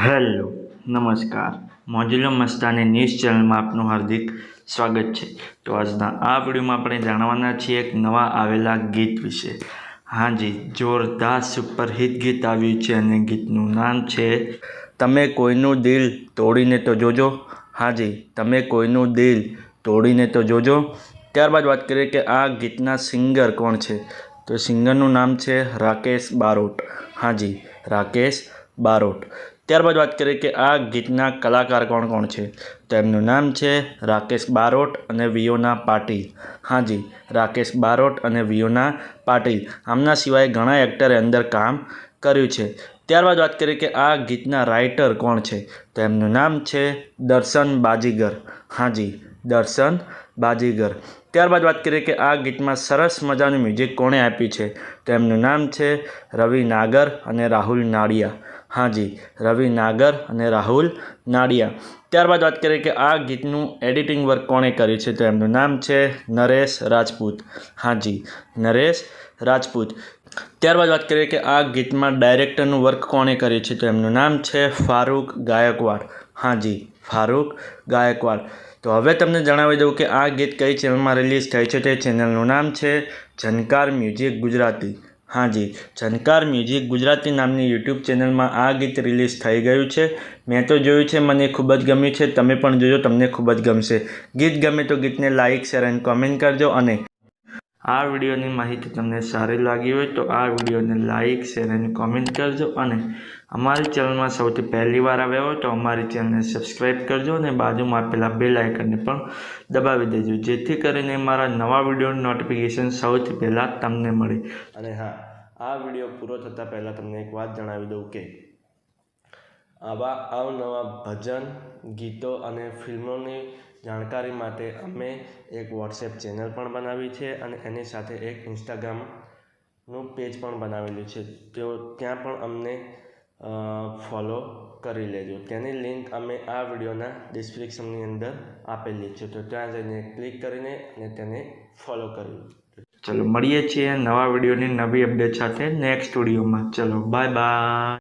Hello નમસ્કાર મોજુલો Mastani news ચેનલમાં આપનું હાર્દિક સ્વાગત છે। તો આજના આ વિડીયોમાં આપણે જાણવાના છીએ એક નવા આવેલા ગીત વિશે। હાજી, જોરદાર સુપરહિટ ગીત આવ્યું છે અને ગીતનું નામ છે તમે કોઈનું દિલ તોડીને તો જોજો। હાજી, તમે કોઈનું દિલ તોડીને તો જોજો। ત્યારબાદ વાત કરીએ કે આ ગીતના સિંગર કોણ છે, તો સિંગરનું નામ છે રાકેશ બારોટ। હાજી, રાકેશ બારોટ। ત્યારબાદ વાત કરીએ કે આ ગીતના કલાકાર કોણ કોણ છે, તો એમનું નામ છે રાકેશ બારોટ અને વિયોના પાટીલ। હાજી, રાકેશ બારોટ અને વિયોના પાટીલ। આમના સિવાય ઘણા એક્ટરે અંદર કામ કર્યું છે। ત્યારબાદ વાત કરીએ કે આ ગીતના રાઇટર કોણ છે, તો એમનું નામ છે દર્શન બાજીગર। હાજી, દર્શન બાજીગર। ત્યારબાદ વાત કરીએ કે આ ગીતમાં સરસ મજાનું મ્યુઝિક કોણે આપ્યું છે, તો એમનું નામ છે રવિ નાગર અને રાહુલ નાડિયા। હાજી, રવિ નાગર અને રાહુલ નાડિયા। ત્યારબાદ વાત કરીએ કે આ ગીતનું એડિટિંગ વર્ક કોણે કર્યું છે, તો એમનું નામ છે નરેશ રાજપૂત। હાજી, નરેશ રાજપૂત। ત્યારબાદ વાત કરીએ કે આ ગીતમાં ડાયરેક્ટરનું વર્ક કોણે કર્યું છે, તો એમનું નામ છે ફારૂક ગાયકવાડ। હાજી, ફારૂક ગાયકવાડ। તો હવે તમને જણાવી દઉં કે આ ગીત કઈ ચેનલમાં રિલીઝ થઈ છે, તે ચેનલનું નામ છે ઝનકાર મ્યુઝિક ગુજરાતી। હાજી, ઝનકાર મ્યુઝિક ગુજરાતી નામની યુટ્યુબ ચેનલમાં આ ગીત રિલીઝ થઈ ગયું છે। મેં તો જોયું છે, મને ખૂબ જ ગમ્યું છે। તમે પણ જોજો, તમને ખૂબ જ ગમશે। ગીત ગમે તો ગીતને લાઇક, શેર અને કોમેન્ટ કરજો। અને આ વિડીયોની માહિતી તમને સારી લાગી હોય તો આ વિડીયોને લાઇક, શેર અને કોમેન્ટ કરજો। અને અમારી ચેનલમાં સૌથી પહેલી વાર આવ્યા હોય તો અમારી ચેનલને સબસ્ક્રાઈબ કરજો અને બાજુમાં આપેલા બેલ આઇકનને પણ દબાવી દેજો, જેથી કરીને મારા નવા વિડીયોની નોટિફિકેશન સૌથી પહેલાં તમને મળે। અને હા, આ વિડીયો પૂરો થતાં પહેલાં તમને એક વાત જણાવી દઉં કે આવા અવનવા ભજન, ગીતો અને ફિલ્મોની જાણકારી માટે અમે એક વોટ્સએપ ચેનલ પણ બનાવી છે અને એની સાથે એક ઇન્સ્ટાગ્રામનું પેજ પણ બનાવેલું છે, તો ત્યાં પણ અમને ફોલો કરી લેજો। તેની લિંક અમે આ વિડીયોના ડિસ્ક્રિપ્શનની અંદર આપેલી છે, તો ત્યાં જઈને ક્લિક કરીને અને તેને ફોલો કરી લો। ચલો મળીએ છીએ નવા વિડીયોની નવી અપડેટ સાથે નેક્સ્ટ વિડીયોમાં। ચલો બાય બાય।